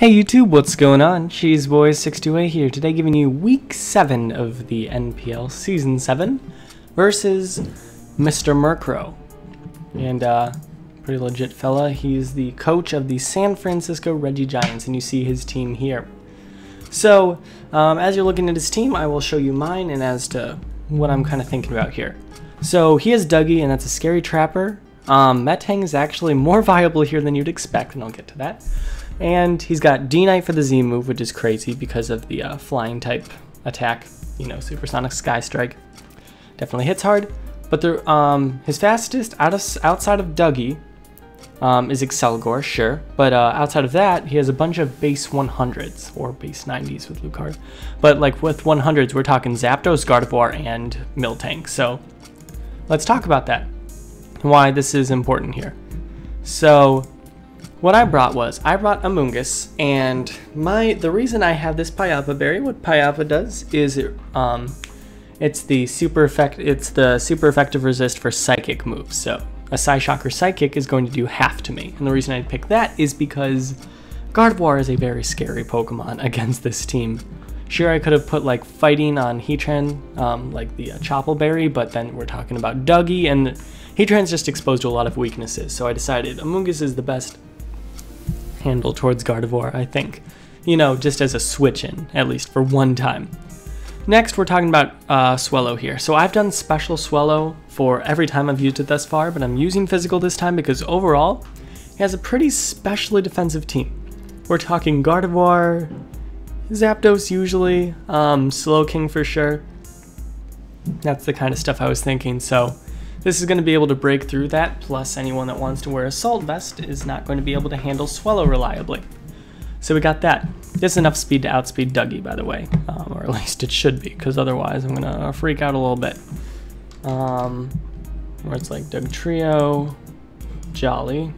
Hey YouTube, what's going on? Cheeseboy628 here, today giving you week 7 of the NPL Season 7 versus Mr. Murkrow. And pretty legit fella, he's the coach of the San Francisco Regigiants, and you see his team here. So, as you're looking at his team, I will show you mine and as to what I'm kind of thinking about here. So, he has Dougie, and that's a scary trapper. Metang is actually more viable here than you'd expect, and I'll get to that. And he's got D-Knight for the Z move, which is crazy because of the flying type attack. You know, Supersonic Sky Strike. Definitely hits hard. But his fastest outside of Dougie is Excelgor, sure. But outside of that, he has a bunch of base 100s, or base 90s with Lucario. But like with 100s, we're talking Zapdos, Gardevoir, and Miltank. So let's talk about that. Why this is important here. So what I brought Amoonguss, and the reason I have this Payapa berry, what Payapa does is it's the super effective resist for psychic moves. So a Psyshock or Psychic is going to do half to me, and the reason I picked that is because Gardevoir is a very scary Pokemon against this team. Sure, I could have put like fighting on Heatran, like the Chople berry, but then we're talking about Dougie, and Heatran's just exposed to a lot of weaknesses. So I decided Amoonguss is the best handle towards Gardevoir, I think. You know, just as a switch in, at least for one time. Next, we're talking about Swellow here. So I've done special Swellow for every time I've used it thus far, but I'm using physical this time because overall, it has a pretty specially defensive team. We're talking Gardevoir, Zapdos usually, Slowking for sure. That's the kind of stuff I was thinking, so this is going to be able to break through that, plus anyone that wants to wear Assault Vest is not going to be able to handle Swellow reliably. So we got that. There's enough speed to outspeed Dougie, by the way, or at least it should be, because otherwise I'm going to freak out a little bit. Where it's like Dugtrio, Jolly.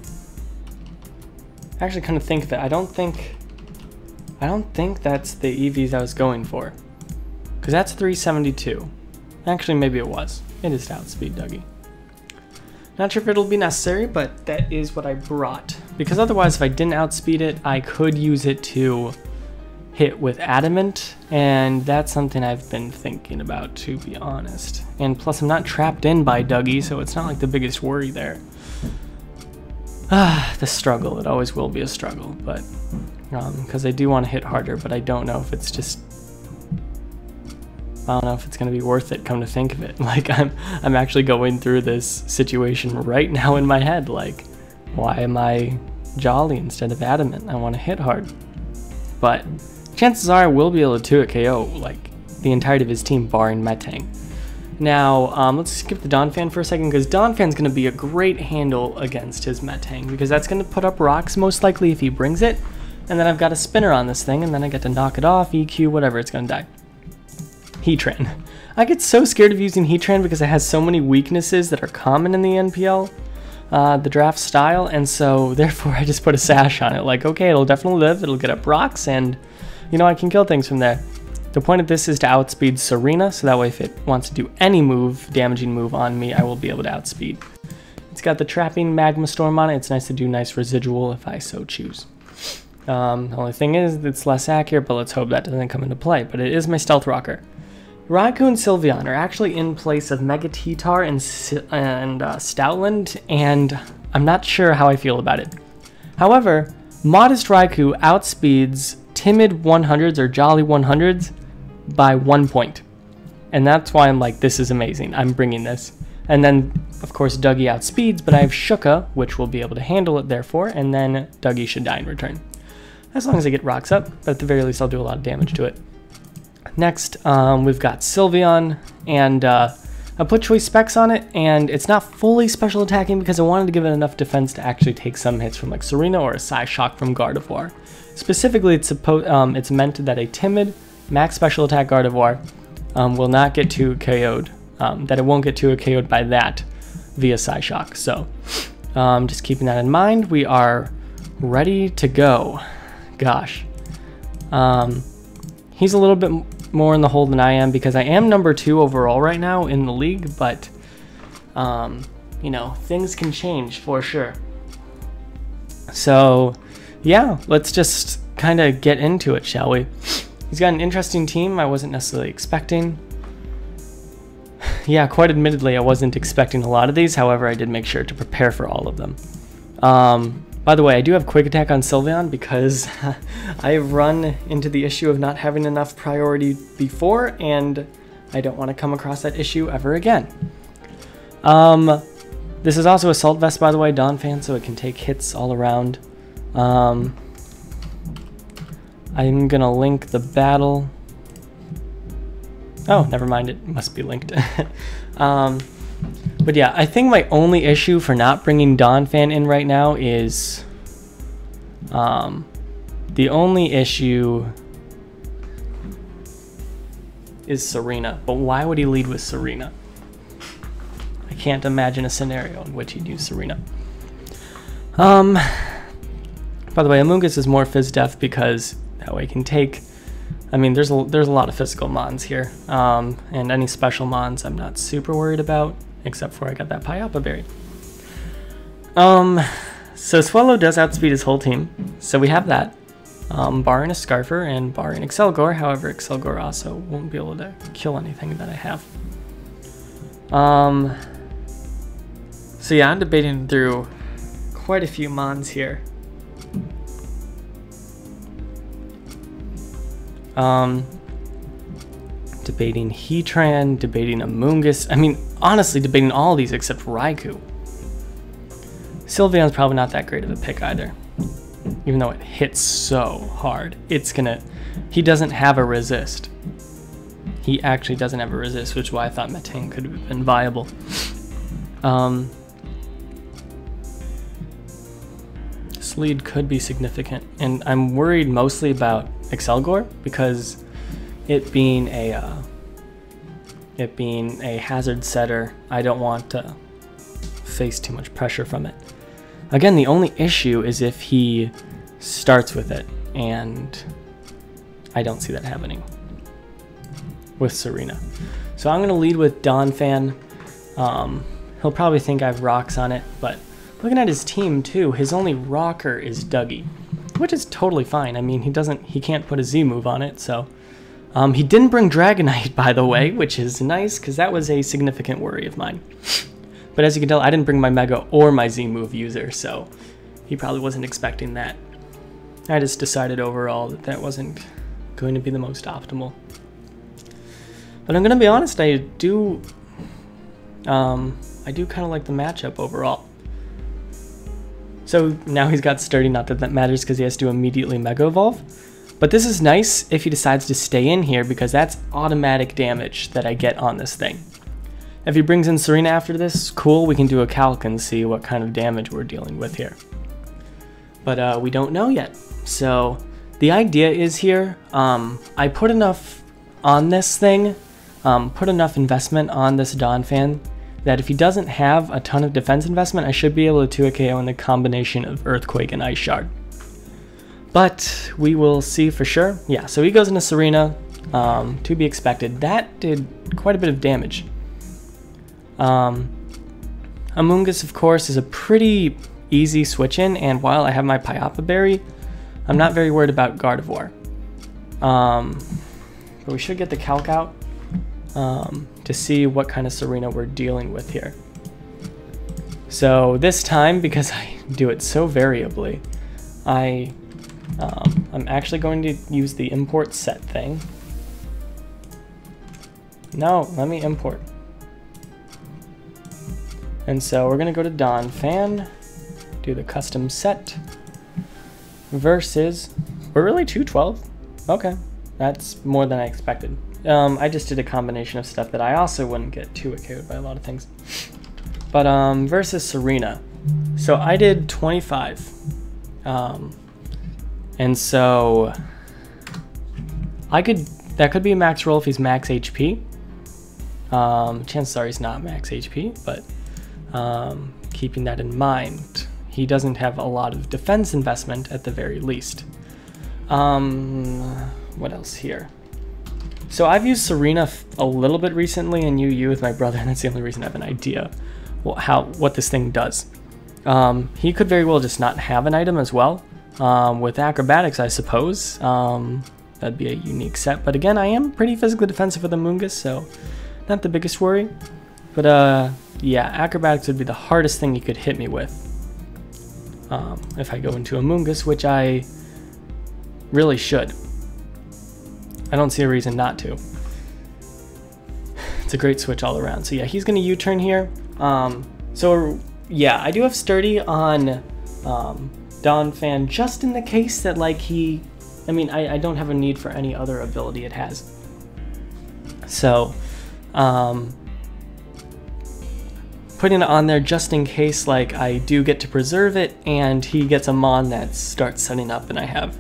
Actually, kind of think that I don't think that's the EVs I was going for, because that's 372. Actually, maybe it was. It is to outspeed Dougie. Not sure if it'll be necessary, but that is what I brought. Because otherwise, if I didn't outspeed it, I could use it to hit with Adamant, and that's something I've been thinking about, to be honest. And plus, I'm not trapped in by Dougie, so it's not like the biggest worry there. The struggle. It always will be a struggle, but because I do want to hit harder, but I don't know if it's just... I don't know if it's going to be worth it, come to think of it. Like, I'm actually going through this situation right now in my head. Like, why am I Jolly instead of Adamant? I want to hit hard. But chances are I will be able to 2-hit KO, like, the entirety of his team, barring Metang. Now, let's skip the Donphan for a second, because Donphan's going to be a great handle against his Metang, because that's going to put up rocks, most likely, if he brings it. And then I've got a spinner on this thing, and then I get to knock it off, EQ, whatever, it's going to die. Heatran. I get so scared of using Heatran because it has so many weaknesses that are common in the NPL, the draft style, and so therefore I just put a sash on it. Like, okay, it'll definitely live, it'll get up rocks, and you know, I can kill things from there. The point of this is to outspeed Serena, so that way if it wants to do any move, damaging move on me, I will be able to outspeed. It's got the trapping Magma Storm on it. It's nice to do nice residual if I so choose. The only thing is it's less accurate, but let's hope that doesn't come into play. But it is my Stealth Rocker. Raikou and Sylveon are actually in place of Mega T-Tar and Stoutland, and I'm not sure how I feel about it. However, Modest Raikou outspeeds Timid 100s or Jolly 100s by 1 point. And that's why I'm like, this is amazing, I'm bringing this. And then, of course, Dougie outspeeds, but I have Shuka, which will be able to handle it therefore, and then Dougie should die in return. As long as I get rocks up, but at the very least I'll do a lot of damage to it. Next, we've got Sylveon, and I put Choice Specs on it, and it's not fully special attacking because I wanted to give it enough defense to actually take some hits from like Serena or a Psyshock from Gardevoir. Specifically, it's meant that a timid max special attack Gardevoir will not get 2 KO'd, that it won't get 2 KO'd by that via Psyshock. So, just keeping that in mind, we are ready to go. Gosh. He's a little bit more in the hole than I am because I am number 2 overall right now in the league, but you know, things can change for sure. So yeah, let's just kind of get into it, shall we? He's got an interesting team I wasn't necessarily expecting. Yeah, quite admittedly, I wasn't expecting a lot of these. However, I did make sure to prepare for all of them. By the way, I do have Quick Attack on Sylveon because I've run into the issue of not having enough priority before, and I don't want to come across that issue ever again. This is also Assault Vest, by the way, Donphan, so it can take hits all around. I'm gonna link the battle. Oh, never mind, it must be linked. But yeah, I think my only issue for not bringing Donphan in right now is... the only issue is Serena. But why would he lead with Serena? I can't imagine a scenario in which he'd use Serena. By the way, Amoonguss is more Phys Def because that way he can take... I mean, there's a lot of physical mons here. And any special mons I'm not super worried about, except for I got that Payapa Berry. So Swallow does outspeed his whole team, so we have that. Barring a Scarfer and barring Excelgor. However, Excelgor also won't be able to kill anything that I have. So yeah, I'm debating through quite a few mons here. Debating Heatran, debating Amoonguss. I mean, honestly, debating all these except Raikou. Sylveon's probably not that great of a pick either. Even though it hits so hard. It's gonna... He doesn't have a resist. He actually doesn't have a resist, which is why I thought Metang could have been viable. This lead could be significant. And I'm worried mostly about Excelgor because it being a hazard setter, I don't want to face too much pressure from it. Again, the only issue is if he starts with it, and I don't see that happening with Serena. So I'm going to lead with Donphan. He'll probably think I have rocks on it, but looking at his team too, his only rocker is Dougie, which is totally fine. I mean, he can't put a Z move on it, so... he didn't bring Dragonite, by the way, which is nice, because that was a significant worry of mine. But as you can tell, I didn't bring my Mega or my Z-Move user, so he probably wasn't expecting that. I just decided overall that that wasn't going to be the most optimal. But I'm going to be honest, I do kind of like the matchup overall. So now he's got Sturdy, not that that matters because he has to immediately Mega Evolve. But this is nice if he decides to stay in here because that's automatic damage that I get on this thing. If he brings in Serena after this, cool, we can do a calc and see what kind of damage we're dealing with here. But we don't know yet. So the idea is here, I put enough on this thing, put enough investment on this Donphan that if he doesn't have a ton of defense investment, I should be able to 2 KO in the combination of Earthquake and Ice Shard. But we will see for sure. Yeah, so he goes into Serena, to be expected. That did quite a bit of damage. Amoonguss, of course, is a pretty easy switch in, and while I have my Payapa Berry, I'm not very worried about Gardevoir. But we should get the calc out to see what kind of Serena we're dealing with here. So this time, because I do it so variably, I'm actually going to use the import set thing. No, let me import. And so we're going to go to Donphan, do the custom set, versus, we're really 212? Okay, that's more than I expected. I just did a combination of stuff that I also wouldn't get too KO'd by a lot of things. But versus Serena. So I did 25. And so that could be a max roll if he's max HP. Chances are he's not max HP, but keeping that in mind, he doesn't have a lot of defense investment at the very least. What else here? So I've used Serena a little bit recently in UU with my brother, and that's the only reason I have an idea what this thing does. He could very well just not have an item as well, with acrobatics, I suppose. That'd be a unique set. But again, I am pretty physically defensive with Amoonguss, so not the biggest worry. But yeah, acrobatics would be the hardest thing you could hit me with if I go into Amoonguss, which I really should. I don't see a reason not to. It's a great switch all around. So yeah, he's going to U-turn here. So yeah, I do have Sturdy on Donphan just in the case that like I mean, I don't have a need for any other ability it has. So putting it on there just in case like I do get to preserve it and he gets a Mon that starts setting up and I have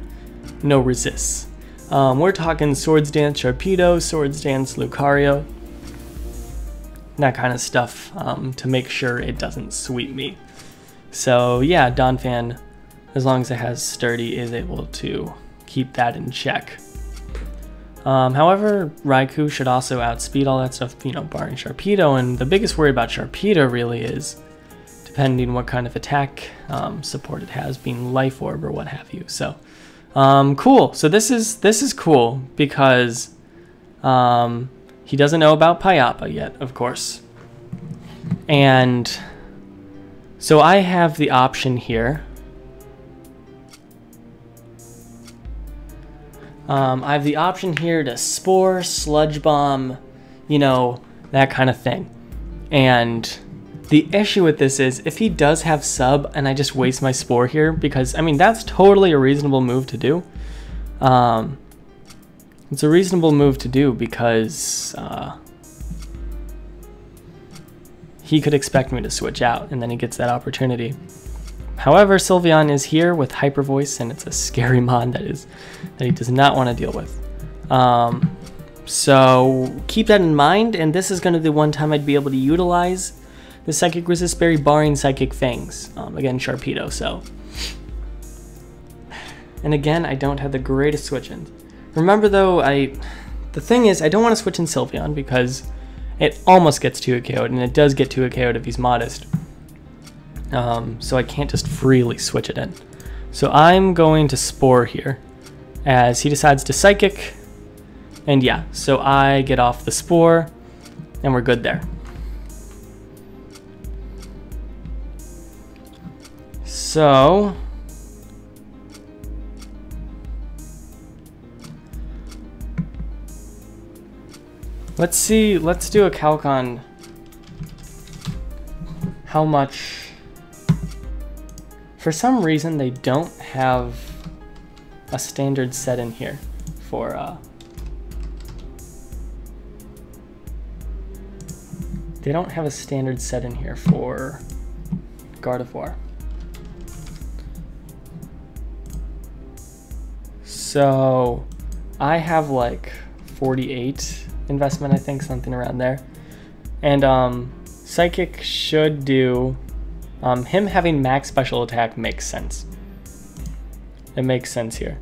no resists. We're talking Swords Dance Sharpedo, Swords Dance Lucario, that kind of stuff to make sure it doesn't sweep me. So yeah, Donphan, as long as it has Sturdy, is able to keep that in check. However, Raikou should also outspeed all that stuff, you know, barring Sharpedo, and the biggest worry about Sharpedo really is depending what kind of attack support it has, being Life Orb or what have you. So cool. So this is cool because he doesn't know about Payappa yet, of course. And so I have the option here. I have the option here to Spore, Sludge Bomb, you know, that kind of thing. And the issue with this is if he does have Sub and I just waste my Spore here, because, I mean, that's totally a reasonable move to do. It's a reasonable move to do because he could expect me to switch out and then he gets that opportunity. However, Sylveon is here with Hyper Voice and it's a scary Mon that he does not want to deal with. So keep that in mind, and this is going to be the one time I'd be able to utilize the Psychic Resist Berry, barring Psychic Fangs. Again, Sharpedo, so. And again, I don't have the greatest switch-ins. Remember though, the thing is, I don't want to switch in Sylveon because it almost gets 2-hit KO'd, and it does get 2-hit KO'd if he's modest. So I can't just freely switch it in. So I'm going to Spore here as he decides to Psychic. And yeah, so I get off the Spore and we're good there. So let's do a calc on how much. For some reason, they don't have a standard set in here for, they don't have a standard set in here for Gardevoir. So I have like 48 investment, I think, something around there. And Psychic should do, him having max special attack makes sense. It makes sense here.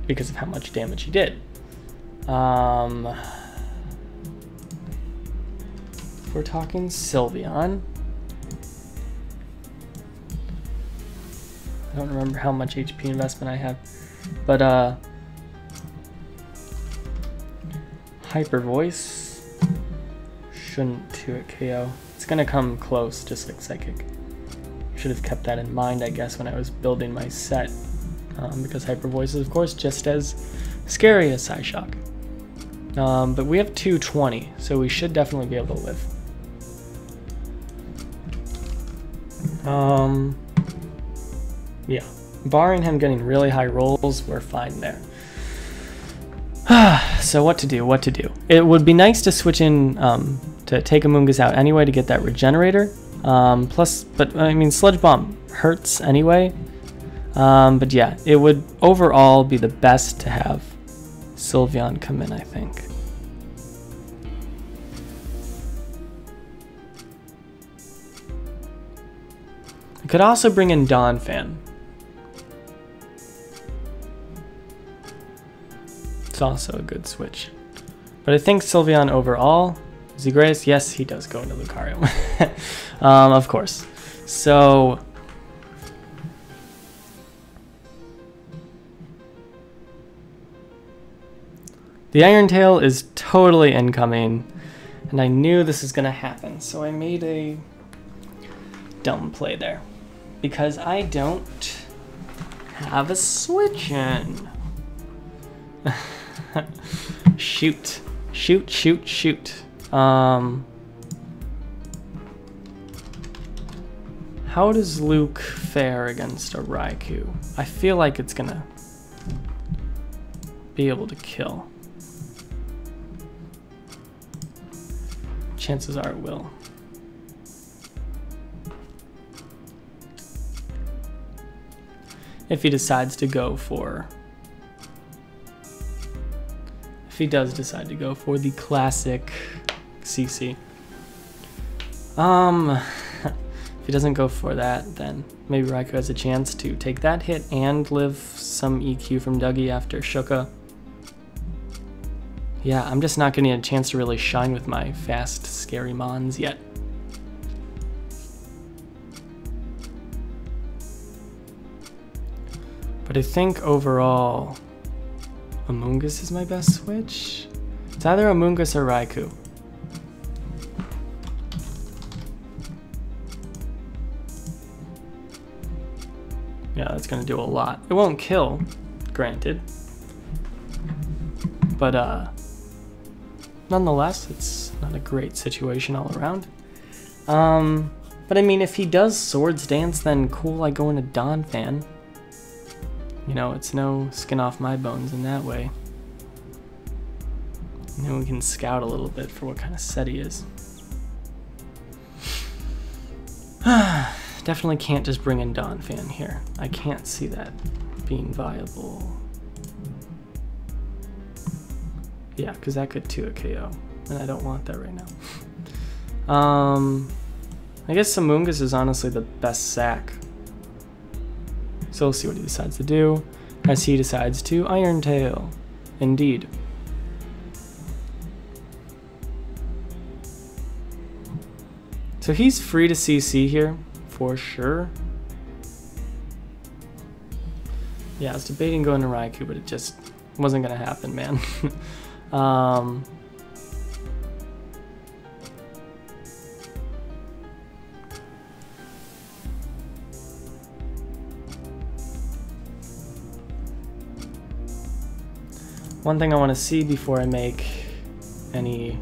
Because of how much damage he did. If we're talking Sylveon, I don't remember how much HP investment I have, but Hyper Voice shouldn't 2-hit KO. It's gonna come close, just like Psychic. Should have kept that in mind, I guess, when I was building my set, because Hyper Voice is, of course, just as scary as Psyshock. But we have 220, so we should definitely be able to live. Yeah, barring him getting really high rolls, we're fine there. So what to do? What to do? It would be nice to switch in to take Amoonguss out anyway to get that regenerator. Plus, but I mean, Sludge Bomb hurts anyway. But yeah, it would overall be the best to have Sylveon come in, I think. I could also bring in Donphan. It's also a good switch. But I think Sylveon overall, is he greatest? Yes, he does go into Lucario. Of course. So The Iron Tail is totally incoming, and I knew this was going to happen, so I made a dumb play there. Because I don't have a switch in. Shoot. Shoot, shoot, shoot. How does Luke fare against a Raikou? I feel like it's gonna be able to kill. Chances are it will. If he decides to go for... If he does decide to go for the classic CC. If he doesn't go for that, then maybe Raikou has a chance to take that hit and live some EQ from Dougie after Shuka. Yeah, I'm just not getting a chance to really shine with my fast, scary Mons yet. But I think overall, Amoonguss is my best switch. It's either Amoonguss or Raikou. Yeah, that's gonna do a lot. It won't kill, granted. But nonetheless, it's not a great situation all around. But I mean, if he does Swords Dance, then cool, I go into Donphan. You know, it's no skin off my bones in that way. And then we can scout a little bit for what kind of set he is. Definitely can't just bring in Donphan here. I can't see that being viable. Yeah, because that could 2 a KO, and I don't want that right now. I guess Amoonguss is honestly the best sack. So we'll see what he decides to do, as he decides to Iron Tail. Indeed. So he's free to CC here, for sure. Yeah, I was debating going to Raikou, but it just wasn't gonna happen, man. One thing I want to see before I make any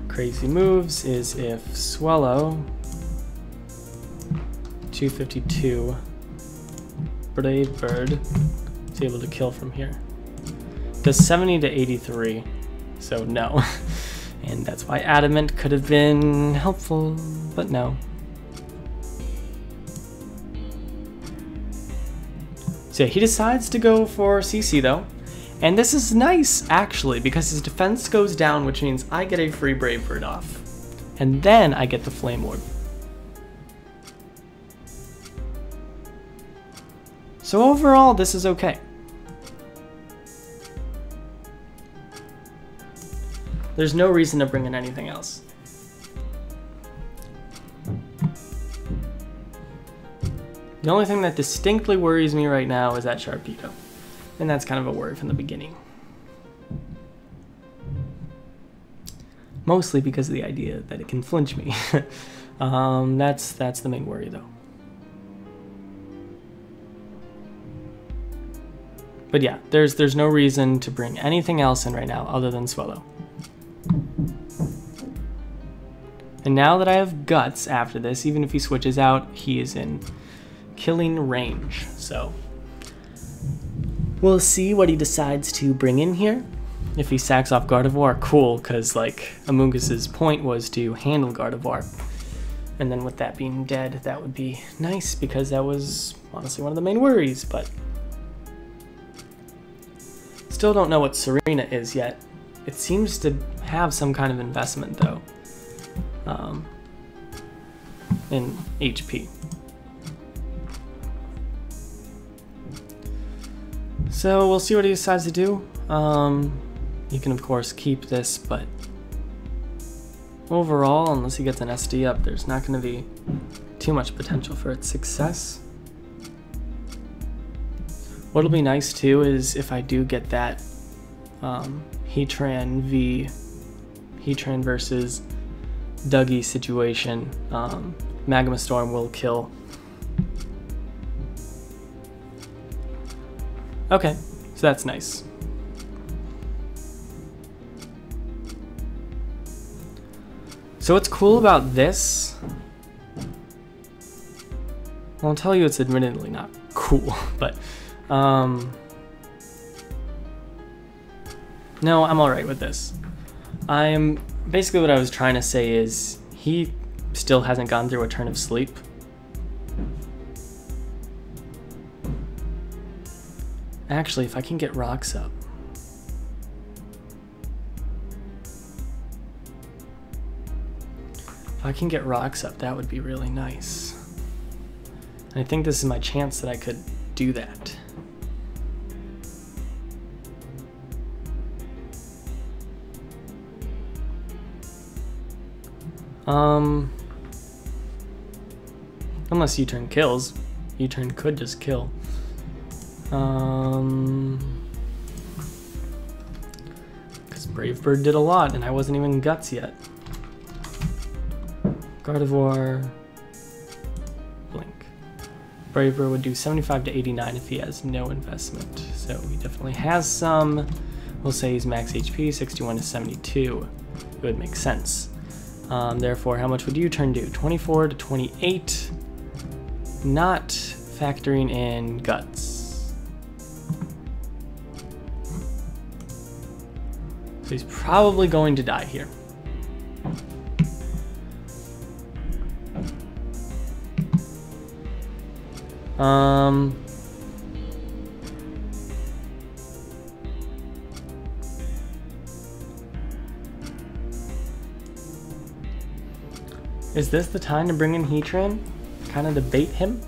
crazy moves is if Swallow 252 Brave Bird is able to kill from here. Does 70 to 83, so no. And that's why Adamant could have been helpful, but no. So yeah, he decides to go for CC though. And this is nice, actually, because his defense goes down, which means I get a free Brave Bird off. And then I get the Flame Orb. So overall, this is okay. There's no reason to bring in anything else. The only thing that distinctly worries me right now is that Sharpedo. And that's kind of a worry from the beginning. Mostly because of the idea that it can flinch me. That's the main worry though. But yeah, there's no reason to bring anything else in right now other than Swallow. And now that I have Guts after this, even if he switches out, he is in killing range. So we'll see what he decides to bring in here. If he sacks off Gardevoir, cool, because like Amoonguss's point was to handle Gardevoir. And then with that being dead, that would be nice, because that was honestly one of the main worries, but still don't know what Serena is yet. It seems to have some kind of investment though, in HP. So we'll see what he decides to do. You can of course keep this, but overall, unless he gets an SD up, there's not going to be too much potential for its success. What'll be nice too is if I do get that Heatran versus Dougie situation. Magma Storm will kill. Okay, so that's nice. So what's cool about this, I'll tell you it's admittedly not cool, but no, I'm alright with this. Basically what I was trying to say is he still hasn't gone through a turn of sleep. Actually, if I can get rocks up. If I can get rocks up, that would be really nice. And I think this is my chance that I could do that. Unless U-turn kills. U-turn could just kill. Because Brave Bird did a lot and I wasn't even Guts yet. Gardevoir, Blink. Brave Bird would do 75 to 89 if he has no investment. So he definitely has some. We'll say he's max HP, 61 to 72. It would make sense. Therefore, how much would U-turn do? 24 to 28. Not factoring in Guts. So he's probably going to die here. Is this the time to bring in Heatran? Kind of to bait him?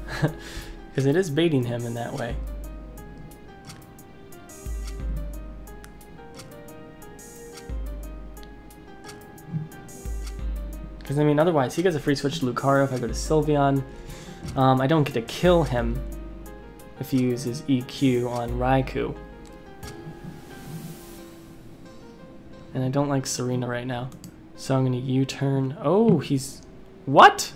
Because it is baiting him in that way. Because, I mean, otherwise, he gets a free switch to Lucario if I go to Sylveon. I don't get to kill him if he uses EQ on Raikou. And I don't like Serena right now. So I'm going to U-turn. Oh, he's... What?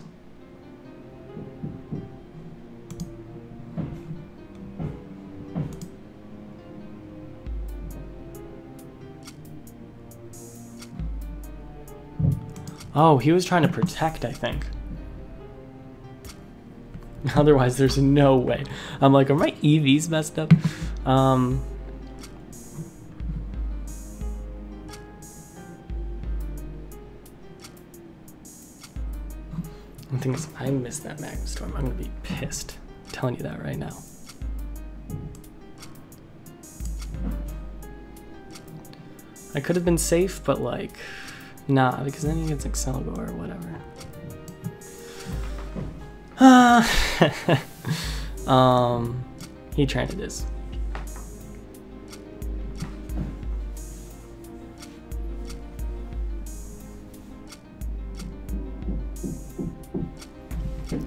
Oh, he was trying to protect, I think. Otherwise, there's no way. I'm like, are my EVs messed up? The thing is, if I miss that Magma Storm, I'm gonna be pissed. I'm telling you that right now. I could have been safe, but like, nah, because then he gets Excelgor or whatever. Heatran it is.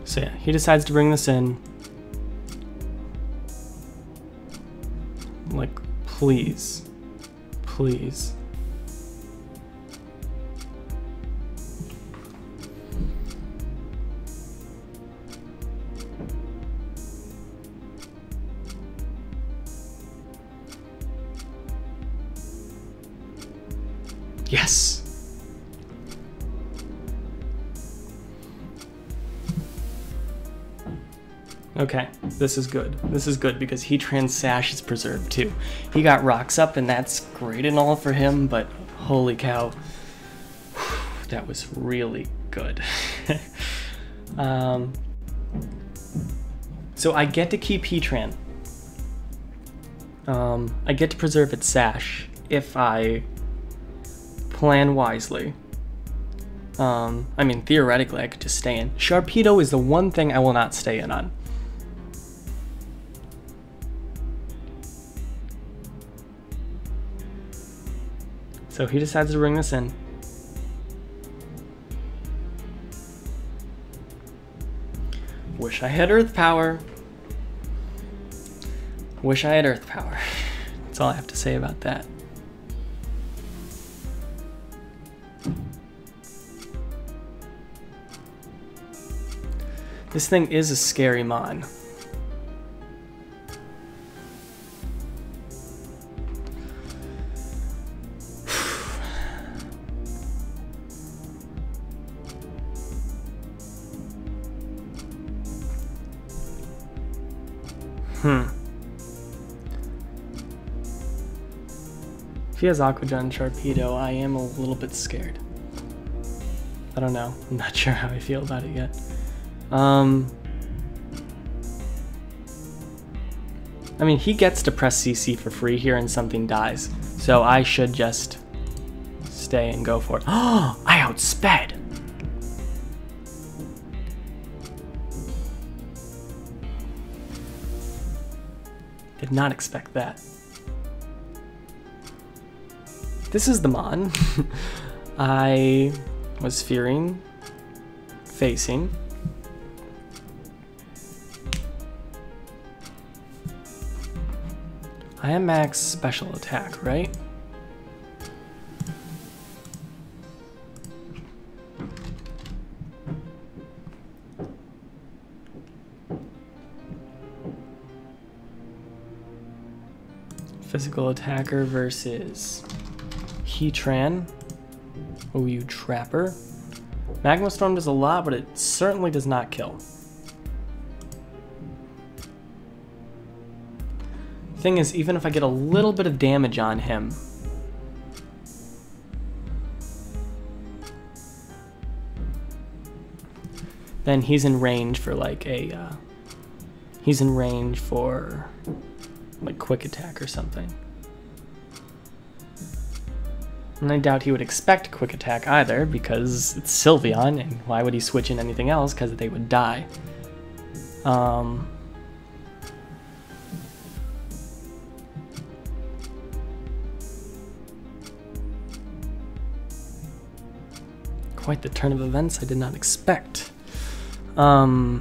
So yeah, he decides to bring this in. Like, please. Please. Yes. Okay, this is good. This is good because Heatran's Sash is preserved too. He got rocks up and that's great and all for him, but holy cow, that was really good. So I get to keep Heatran. I get to preserve its Sash if I plan wisely. I mean, theoretically, I could just stay in. Sharpedo is the one thing I will not stay in on. So he decides to bring this in. Wish I had Earth Power. Wish I had Earth Power. That's all I have to say about that. This thing is a scary mon. If he has Aquagen Sharpedo, I am a little bit scared. I don't know. I'm not sure how I feel about it yet. I mean, he gets to press CC for free here and something dies. So I should just stay and go for it. Oh, I outsped! Did not expect that. This is the mon I was fearing facing. I am max special attack, right? Physical attacker versus Heatran. Oh, you trapper. Magma Storm does a lot, but it certainly does not kill. Thing is, even if I get a little bit of damage on him, then he's in range for like a, he's in range for like quick attack or something. And I doubt he would expect quick attack either, because it's Sylveon, and why would he switch in anything else? Because they would die. Quite the turn of events I did not expect. Yeah,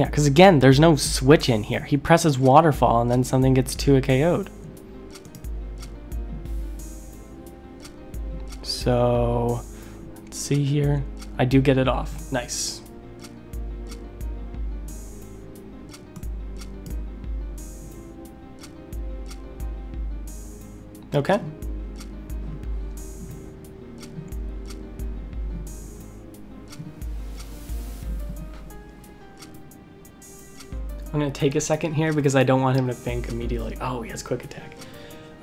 because again, there's no switch in here. He presses Waterfall and then something gets 2 KO'd. So, let's see here. I do get it off. Nice. Okay. I'm going to take a second here because I don't want him to think immediately, oh, he has quick attack.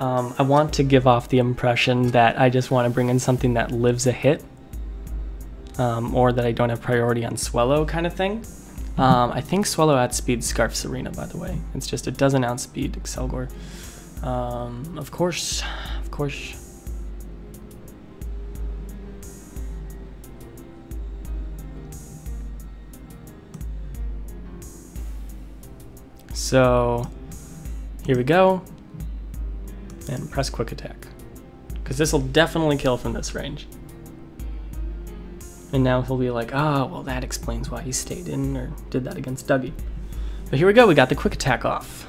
I want to give off the impression that I just want to bring in something that lives a hit, or that I don't have priority on Swellow kind of thing. I think Swellow outspeeds Scarf Serena, by the way. It's just it doesn't outspeed Excelgor. Of course. So here we go, and press quick attack, because this will definitely kill from this range. And now he'll be like, oh, well, that explains why he stayed in or did that against Dougie. But here we go, we got the quick attack off.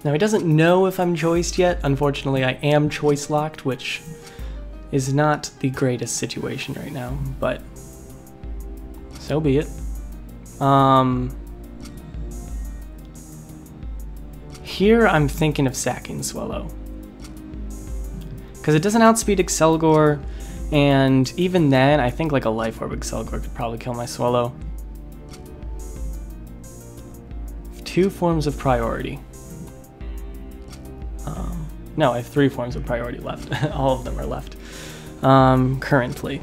Now he doesn't know if I'm choiced yet. Unfortunately, I am choice locked, which is not the greatest situation right now, but so be it. Here I'm thinking of sacking Swellow, because it doesn't outspeed Excelgor, and even then I think like a Life Orb Excelgor could probably kill my Swellow. 2 forms of priority. No, I have 3 forms of priority left. All of them are left currently.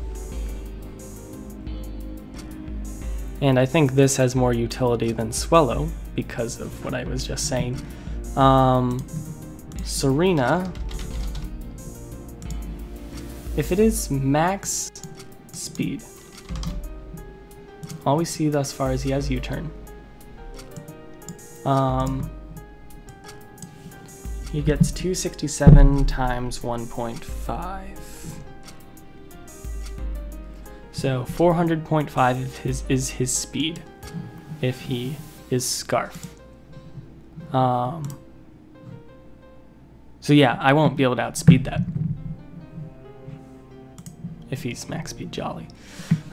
And I think this has more utility than Swellow because of what I was just saying. Serena, if it is max speed, all we see thus far is he has U-turn. He gets 267 times 1.5. So 400.5 is his speed if he is Scarf. So yeah, I won't be able to outspeed that if he's max speed Jolly.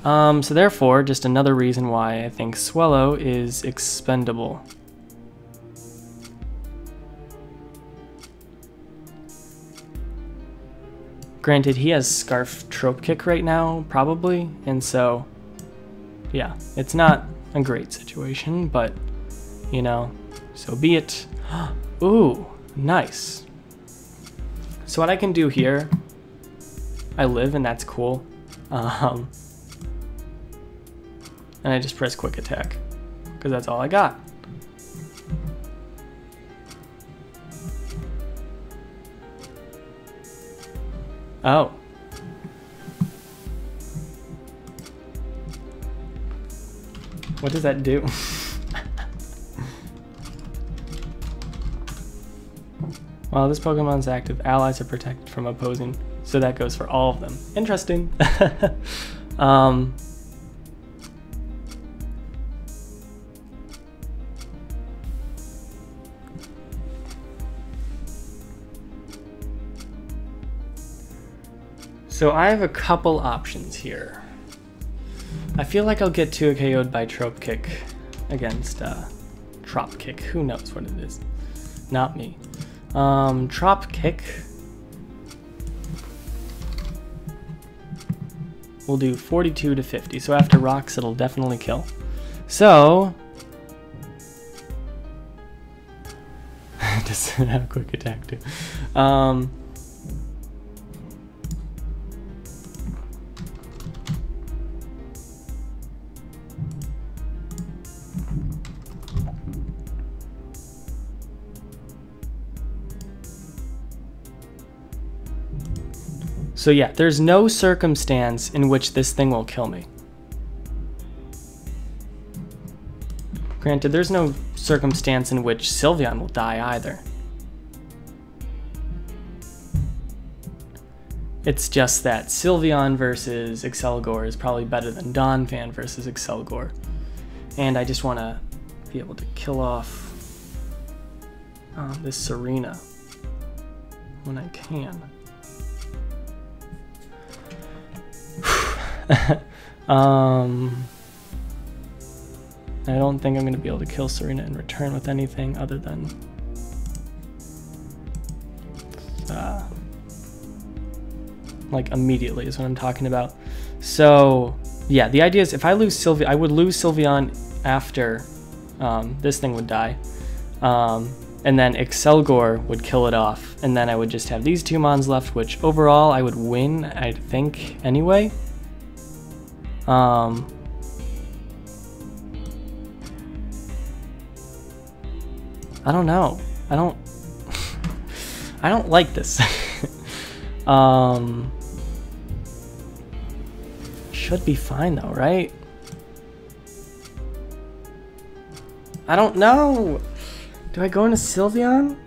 So therefore, just another reason why I think Swellow is expendable. Granted, he has Scarf Trope Kick right now, probably, and so, yeah, it's not a great situation, but, you know, so be it. Ooh, nice. So what I can do here, I live, and that's cool, and I just press Quick Attack, because that's all I got. Oh. What does that do? While this Pokemon's active, allies are protected from opposing, so that goes for all of them. Interesting. So I have a couple options here. I feel like I'll get 2 KO'd by Trope Kick against Trop Kick. Who knows what it is? Not me. Trop Kick. We'll do 42 to 50. So after rocks, it'll definitely kill. So does it have a quick attack too? So yeah, there's no circumstance in which this thing will kill me. Granted, there's no circumstance in which Sylveon will die either. It's just that Sylveon versus Excelgor is probably better than Donphan versus Excelgor. And I just want to be able to kill off this Serena when I can. I don't think I'm going to be able to kill Serena in return with anything other than like immediately is what I'm talking about. So yeah, the idea is if I lose Sylveon, I would lose Sylveon after this thing would die, and then Excelgor would kill it off, and then I would just have these 2 mons left, which overall I would win, I think, anyway. I don't know. I don't like this. Should be fine though, right? I don't know. Do I go into Sylveon?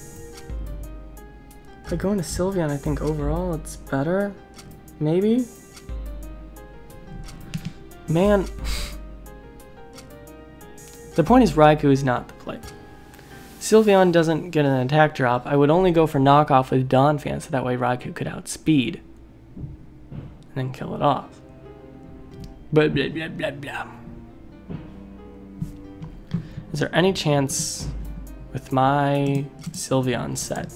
If I go into Sylveon, I think overall it's better. Maybe? Man. The point is Raikou is not the play. Sylveon doesn't get an attack drop. I would only go for knockoff with Donphan so that way Raikou could outspeed and then kill it off. Blah, blah, blah, blah, blah. Is there any chance with my Sylveon set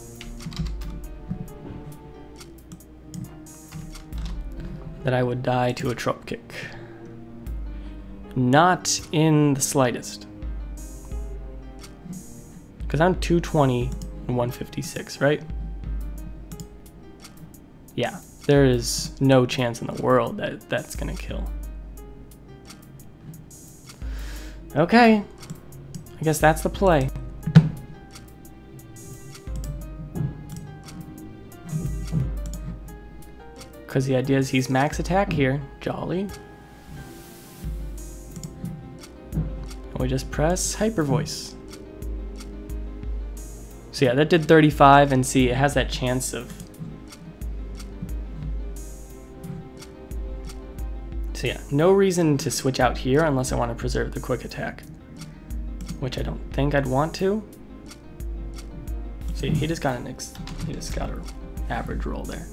that I would die to a Trope Kick? Not in the slightest. Because I'm 220 and 156, right? Yeah, there is no chance in the world that that's gonna kill. Okay, I guess that's the play. Because the idea is he's max attack here, jolly. And we just press Hyper Voice. So yeah, that did 35, and see, it has that chance of... So yeah, no reason to switch out here unless I want to preserve the quick attack, which I don't think I'd want to. See, he just got an average roll there.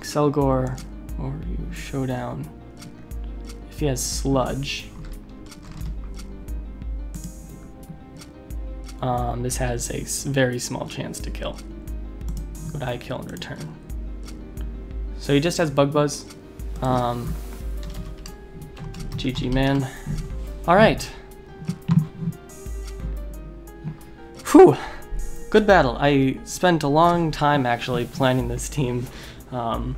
Excelgor or you Showdown. If he has Sludge, this has a very small chance to kill. Would I kill in return? So he just has Bug Buzz. GG, man. Alright. Whew. Good battle. I spent a long time actually planning this team. So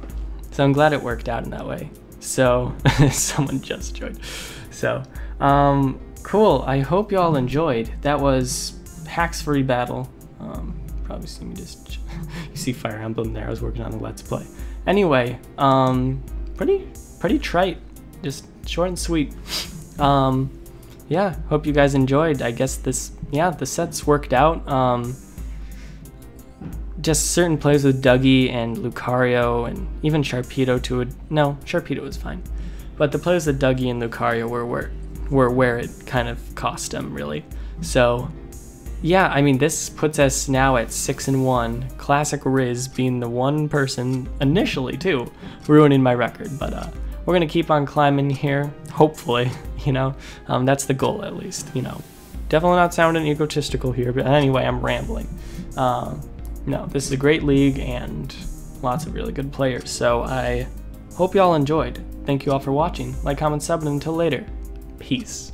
I'm glad it worked out in that way. So, someone just joined. So, cool. I hope y'all enjoyed. That was Hacks Free Battle. Probably see me just, you see Fire Emblem there. I was working on the Let's Play. Anyway, pretty trite. Just short and sweet. Yeah, hope you guys enjoyed. I guess the sets worked out. Just certain plays with Dougie and Lucario and even Sharpedo to no, Sharpedo was fine. But the plays with Dougie and Lucario were where it kind of cost him, really. So, yeah, I mean, this puts us now at 6-1. Classic Riz being the one person, initially too, ruining my record. But we're going to keep on climbing here, hopefully, you know. That's the goal, at least, you know. Definitely not sounding egotistical here, but anyway, I'm rambling. No, this is a great league and lots of really good players, so I hope y'all enjoyed. Thank you all for watching. Like, comment, sub, and until later, peace.